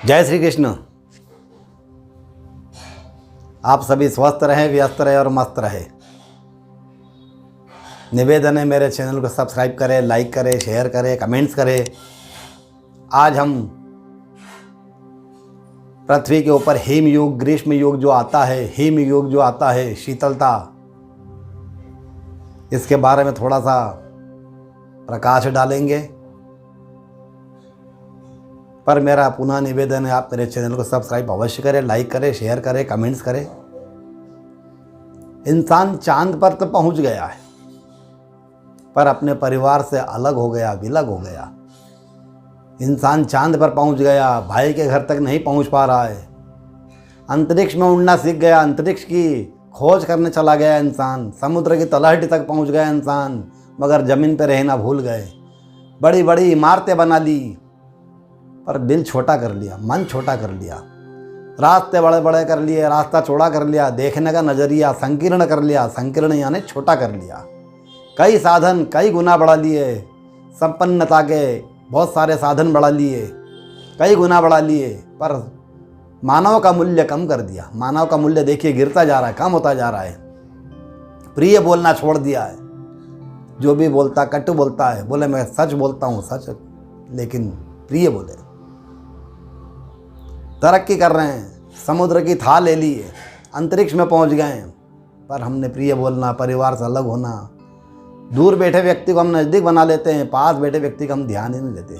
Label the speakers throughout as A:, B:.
A: जय श्री कृष्ण। आप सभी स्वस्थ रहें, व्यस्त रहे और मस्त रहे। निवेदन है मेरे चैनल को सब्सक्राइब करें, लाइक करें, शेयर करें, कमेंट्स करें। आज हम पृथ्वी के ऊपर हिम युग, ग्रीष्म युग जो आता है, हिम युग जो आता है, शीतलता, इसके बारे में थोड़ा सा प्रकाश डालेंगे। पर मेरा पुनः निवेदन है, आप मेरे चैनल को सब्सक्राइब अवश्य करें, लाइक करें, शेयर करें, कमेंट्स करें। इंसान चांद पर तो पहुंच गया है, पर अपने परिवार से अलग हो गया, विलग हो गया। इंसान चांद पर पहुंच गया, भाई के घर तक नहीं पहुंच पा रहा है। अंतरिक्ष में उड़ना सीख गया, अंतरिक्ष की खोज करने चला गया इंसान। समुद्र की तलहटी तक पहुंच गया इंसान, मगर ज़मीन पर रहना भूल गए। बड़ी बड़ी इमारतें बना ली, पर दिल छोटा कर लिया, मन छोटा कर लिया। रास्ते बड़े बड़े कर लिए, रास्ता चौड़ा कर लिया, देखने का नज़रिया संकीर्ण कर लिया, संकीर्ण यानी छोटा कर लिया। कई साधन कई गुना बढ़ा लिए, संपन्नता के बहुत सारे साधन बढ़ा लिए, कई गुना बढ़ा लिए, पर मानव का मूल्य कम कर दिया। मानव का मूल्य देखिए गिरता जा रहा है, कम होता जा रहा है। प्रिय बोलना छोड़ दिया है। जो भी बोलता कटु बोलता है, बोले मैं सच बोलता हूँ सच, लेकिन प्रिय बोले। तरक्की कर रहे हैं, समुद्र की थाह ले ली है, अंतरिक्ष में पहुंच गए हैं, पर हमने प्रिय बोलना, परिवार से अलग होना, दूर बैठे व्यक्ति को हम नज़दीक बना लेते हैं, पास बैठे व्यक्ति का हम ध्यान ही नहीं देते।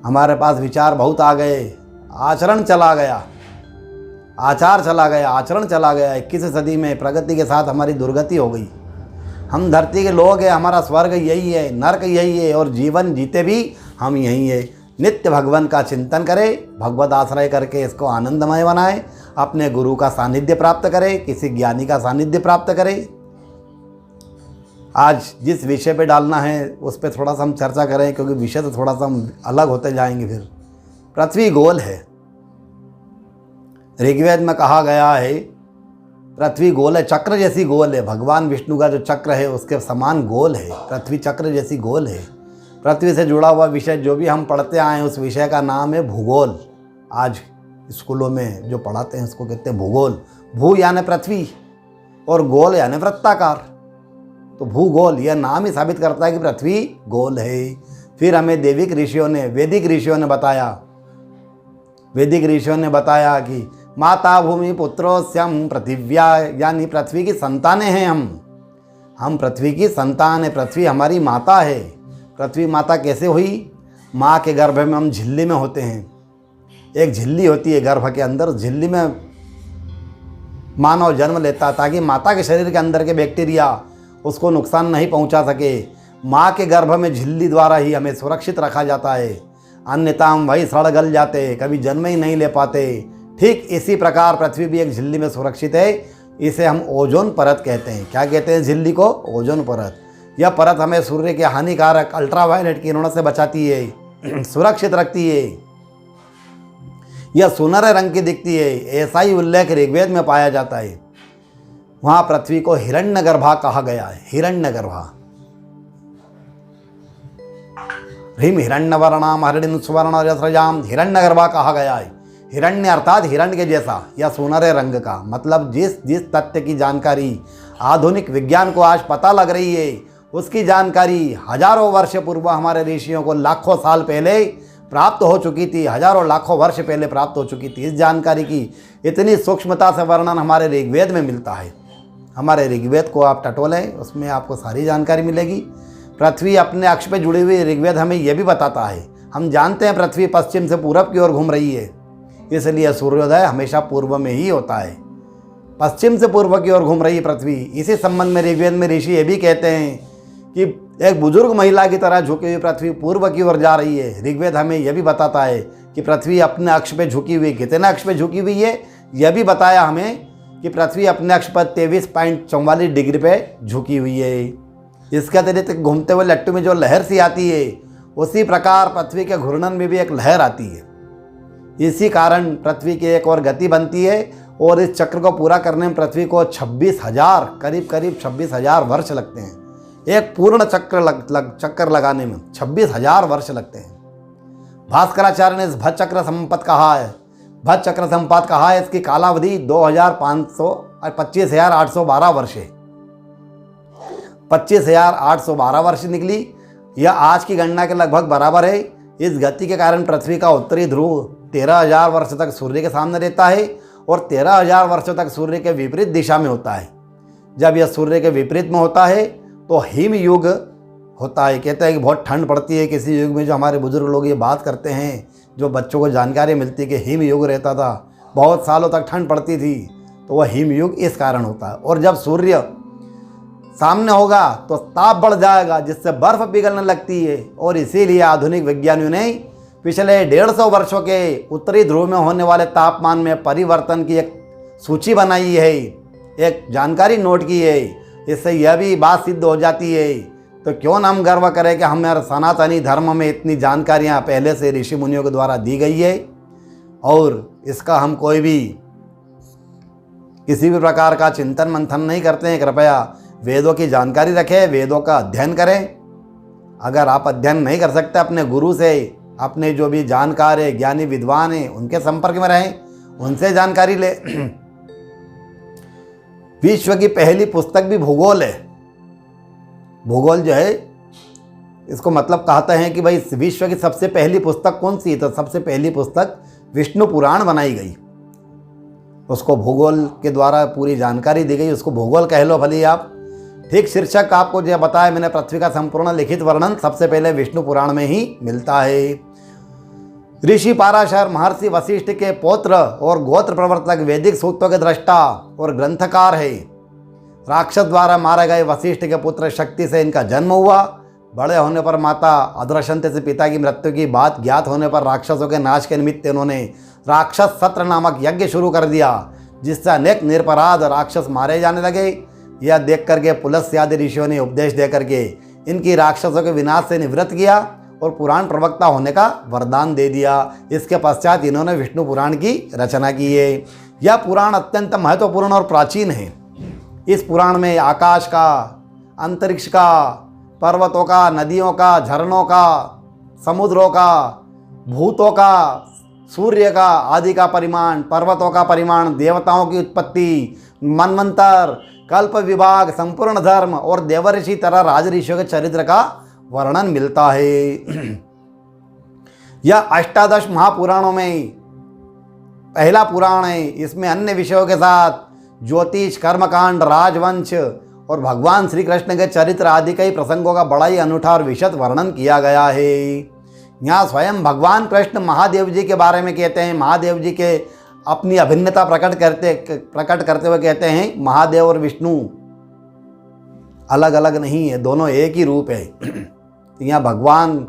A: हमारे पास विचार बहुत आ गए, आचरण चला गया, आचार चला गया, आचरण चला गया। 21वीं सदी में प्रगति के साथ हमारी दुर्गति हो गई। हम धरती के लोग हैं, हमारा स्वर्ग यही है, नरक यही है, और जीवन जीते भी हम यही है। नित्य भगवान का चिंतन करें, भगवत आश्रय करके इसको आनंदमय बनाएं, अपने गुरु का सानिध्य प्राप्त करें, किसी ज्ञानी का सानिध्य प्राप्त करें। आज जिस विषय पे डालना है उस पर थोड़ा सा हम चर्चा करें, क्योंकि विषय से थोड़ा सा हम अलग होते जाएंगे। फिर पृथ्वी गोल है, ऋग्वेद में कहा गया है पृथ्वी गोल है, चक्र जैसी गोल है। भगवान विष्णु का जो चक्र है उसके समान गोल है, पृथ्वी चक्र जैसी गोल है। पृथ्वी से जुड़ा हुआ विषय जो भी हम पढ़ते आए हैं, उस विषय का नाम है भूगोल। आज स्कूलों में जो पढ़ाते हैं उसको कहते हैं भूगोल। भू यानी पृथ्वी और गोल यानी वृत्ताकार, तो भूगोल यह नाम ही साबित करता है कि पृथ्वी गोल है। फिर हमें वैदिक ऋषियों ने बताया कि माता भूमि पुत्रोस्यम पृथिव्या, यानी पृथ्वी की संतानें हैं हम पृथ्वी की संतान है, पृथ्वी हमारी माता है। पृथ्वी माता कैसे हुई? माँ के गर्भ में हम झिल्ली में होते हैं, एक झिल्ली होती है गर्भ के अंदर, झिल्ली में मानव जन्म लेता ताकि माता के शरीर के अंदर के बैक्टीरिया उसको नुकसान नहीं पहुंचा सके। माँ के गर्भ में झिल्ली द्वारा ही हमें सुरक्षित रखा जाता है, अन्यथा हम वही सड़ गल जाते, कभी जन्म ही नहीं ले पाते। ठीक इसी प्रकार पृथ्वी भी एक झिल्ली में सुरक्षित है। इसे हम ओजोन परत कहते हैं। क्या कहते हैं झिल्ली को? ओजोन परत। यह परत हमें सूर्य के हानिकारक अल्ट्रावायलेट किरणों से बचाती है, सुरक्षित रखती है। यह सुनहरे रंग की दिखती है, ऐसा ही उल्लेख ऋग्वेद में पाया जाता है। वहाँ पृथ्वी को हिरण्यगर्भा कहा गया है, हिरण्यगर्भा। ह्रीम हिरण्यवर्णाम हरिणीं सुवर्णरजस्रजाम, हिरण्यगर्भा कहा गया है। हिरण्य अर्थात हिरण्य के जैसा या सुनहरे रंग का, मतलब जिस तथ्य की जानकारी आधुनिक विज्ञान को आज पता लग रही है, उसकी जानकारी हजारों वर्ष पूर्व हमारे ऋषियों को लाखों साल पहले प्राप्त हो चुकी थी, हजारों लाखों वर्ष पहले प्राप्त हो चुकी थी। इस जानकारी की इतनी सूक्ष्मता से वर्णन हमारे ऋग्वेद में मिलता है। हमारे ऋग्वेद को आप टटोलें, उसमें आपको सारी जानकारी मिलेगी। पृथ्वी अपने अक्ष पे जुड़ी हुई ऋग्वेद हमें यह भी बताता है। हम जानते हैं पृथ्वी पश्चिम से पूरब की ओर घूम रही है, इसलिए सूर्योदय हमेशा पूर्व में ही होता है। पश्चिम से पूर्व की ओर घूम रही पृथ्वी। इसी संबंध में ऋग्वेद में ऋषि ये भी कहते हैं कि एक बुजुर्ग महिला की तरह झुकी हुई पृथ्वी पूर्व की ओर जा रही है। ऋग्वेद हमें यह भी बताता है कि पृथ्वी अपने अक्ष पे झुकी हुई, कितने अक्ष पे झुकी हुई है यह भी बताया हमें कि पृथ्वी अपने अक्ष पर 23.44 डिग्री पे झुकी हुई है। इसके अतिरिक्त घूमते हुए लट्टू में जो लहर सी आती है, उसी प्रकार पृथ्वी के घूर्णन में भी एक लहर आती है। इसी कारण पृथ्वी की एक और गति बनती है, और इस चक्र को पूरा करने में पृथ्वी को 26,000 करीब 26,000 वर्ष लगते हैं। एक पूर्ण चक्र लगाने में 26,000 वर्ष लगते हैं। भास्कराचार्य ने इस भचक्र संपत कहा है, भचक्र संपात कहा है, इसकी कालावधि 25,812 वर्ष है। 25,812 वर्ष निकली। यह आज की गणना के लगभग बराबर है। इस गति के कारण पृथ्वी का उत्तरी ध्रुव 13,000 वर्ष तक सूर्य के सामने रहता है और 13,000 वर्षों तक सूर्य के विपरीत दिशा में होता है। जब यह सूर्य के विपरीत में होता है तो हिम युग होता है। कहते हैं कि बहुत ठंड पड़ती है किसी युग में। जो हमारे बुजुर्ग लोग ये बात करते हैं, जो बच्चों को जानकारी मिलती है कि हिम युग रहता था, बहुत सालों तक ठंड पड़ती थी, तो वह हिम युग इस कारण होता है। और जब सूर्य सामने होगा तो ताप बढ़ जाएगा, जिससे बर्फ पिघलने लगती है। और इसीलिए आधुनिक विज्ञानियों ने पिछले 150 वर्षों के उत्तरी ध्रुव में होने वाले तापमान में परिवर्तन की एक सूची बनाई है, एक जानकारी नोट की है। इससे यह भी बात सिद्ध हो जाती है। तो क्यों ना हम गर्व करें कि हमारे सनातनी धर्म में इतनी जानकारियाँ पहले से ऋषि मुनियों के द्वारा दी गई है, और इसका हम कोई भी किसी भी प्रकार का चिंतन मंथन नहीं करते हैं। कृपया वेदों की जानकारी रखें, वेदों का अध्ययन करें। अगर आप अध्ययन नहीं कर सकते, अपने गुरु से, अपने जो भी जानकार है, ज्ञानी विद्वान हैं, उनके संपर्क में रहें, उनसे जानकारी ले। विश्व की पहली पुस्तक भी भूगोल है। भूगोल जो है, इसको मतलब कहते हैं कि भाई विश्व की सबसे पहली पुस्तक कौन सी है, तो सबसे पहली पुस्तक विष्णु पुराण बनाई गई, उसको भूगोल के द्वारा पूरी जानकारी दी गई, उसको भूगोल कह लो भले आप। ठीक शीर्षक आपको जो बताया मैंने, पृथ्वी का संपूर्ण लिखित वर्णन सबसे पहले विष्णु पुराण में ही मिलता है। ऋषि पाराशर महर्षि वशिष्ठ के पौत्र और गोत्र प्रवर्तक, वैदिक सूत्रों के दृष्टा और ग्रंथकार है। राक्षस द्वारा मारे गए वशिष्ठ के पुत्र शक्ति से इनका जन्म हुआ। बड़े होने पर माता अदृशंत से पिता की मृत्यु की बात ज्ञात होने पर राक्षसों के नाश के निमित्त इन्होंने राक्षस सत्र नामक यज्ञ शुरू कर दिया, जिससे अनेक निरपराध राक्षस मारे जाने लगे। यह देख करके पुलस्त्य आदि ऋषियों ने उपदेश दे करके इनकी राक्षसों के विनाश से निवृत्त किया और पुराण प्रवक्ता होने का वरदान दे दिया। इसके पश्चात इन्होंने विष्णु पुराण की रचना की है। यह पुराण अत्यंत महत्वपूर्ण और प्राचीन है। इस पुराण में आकाश का, अंतरिक्ष का, पर्वतों का, नदियों का, झरनों का, समुद्रों का, भूतों का, सूर्य का आदि का परिमाण, पर्वतों का परिमाण, देवताओं की उत्पत्ति, मनवंतर, कल्प विभाग, संपूर्ण धर्म और देवर्षि तरह राजऋषियों के चरित्र का वर्णन मिलता है। यह 18 महापुराणों में पहला पुराण है। इसमें अन्य विषयों के साथ ज्योतिष, कर्मकांड, राजवंश और भगवान श्री कृष्ण के चरित्र आदि कई प्रसंगों का बड़ा ही अनूठा और विशद वर्णन किया गया है। यहाँ स्वयं भगवान कृष्ण महादेव जी के बारे में कहते हैं। महादेव जी के अपनी अभिन्नता प्रकट करते हुए कहते हैं, महादेव और विष्णु अलग अलग नहीं है, दोनों एक ही रूप है। यहाँ भगवान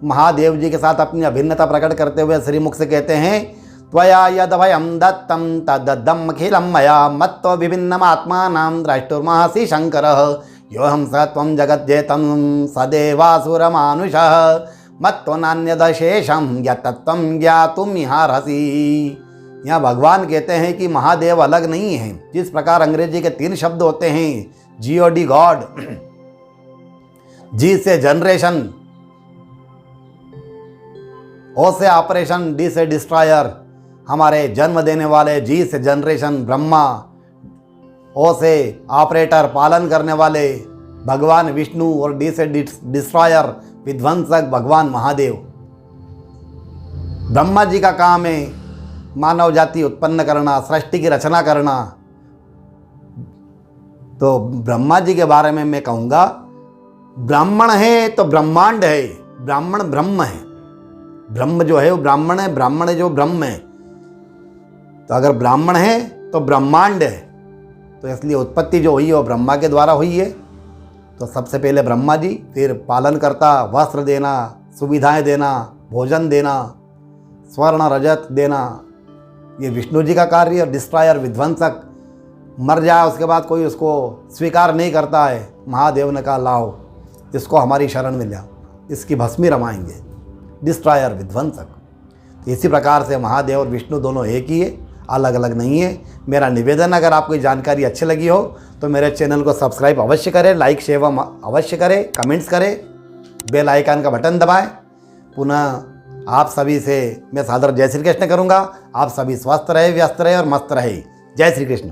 A: महादेव जी के साथ अपनी अभिन्नता प्रकट करते हुए श्रीमुख से कहते हैं, त्वया यदभयं दत्तं तददम् अखिलं मया मत्तो विभिन्नम् आत्मानं द्रष्टुर्महसि शंकरः योऽहं स त्वं जगज्जेतं सदेवासुरमानुषः मत्तो नान्यदशेषं यत्तत्त्वं ज्ञातुमिहार्हसि। यहाँ भगवान कहते हैं कि महादेव अलग नहीं है। जिस प्रकार अंग्रेजी के 3 शब्द होते हैं, GOD गॉड, जी से जनरेशन, ओ से ऑपरेशन, डी से डिस्ट्रॉयर, हमारे जन्म देने वाले, जी से जनरेशन ब्रह्मा, ओ से ऑपरेटर पालन करने वाले भगवान विष्णु और डी से डिस्ट्रॉयर विध्वंसक भगवान महादेव। ब्रह्मा जी का काम है मानव जाति उत्पन्न करना, सृष्टि की रचना करना। तो ब्रह्मा जी के बारे में मैं कहूँगा, ब्राह्मण है तो ब्रह्मांड है, ब्राह्मण ब्रह्म है। ब्रह्म जो है वो ब्राह्मण है, ब्राह्मण जो ब्रह्म है। तो अगर ब्राह्मण है तो ब्रह्मांड है। तो इसलिए उत्पत्ति जो हुई है वो ब्रह्मा के द्वारा हुई है। तो सबसे पहले ब्रह्मा जी, फिर पालन करता, वस्त्र देना, सुविधाएं देना, भोजन देना, स्वर्ण रजत देना, ये विष्णु जी का कार्य। और डिस्ट्रॉयर विध्वंसक, मर जाए उसके बाद कोई उसको स्वीकार नहीं करता है, महादेव ने कहा लाओ इसको हमारी शरण में लाओ, इसकी भस्मी रमाएंगे। डिस्ट्रॉयर विध्वंसक। तो इसी प्रकार से महादेव और विष्णु दोनों एक ही है, अलग अलग नहीं है। मेरा निवेदन, अगर आपको ये जानकारी अच्छी लगी हो तो मेरे चैनल को सब्सक्राइब अवश्य करें, लाइक शेयर अवश्य करें, कमेंट्स करें, बेल आइकन का बटन दबाएं। पुनः आप सभी से मैं सादर जय श्री कृष्ण करूँगा। आप सभी स्वस्थ रहे, व्यस्त रहे और मस्त रहे। जय श्री कृष्ण।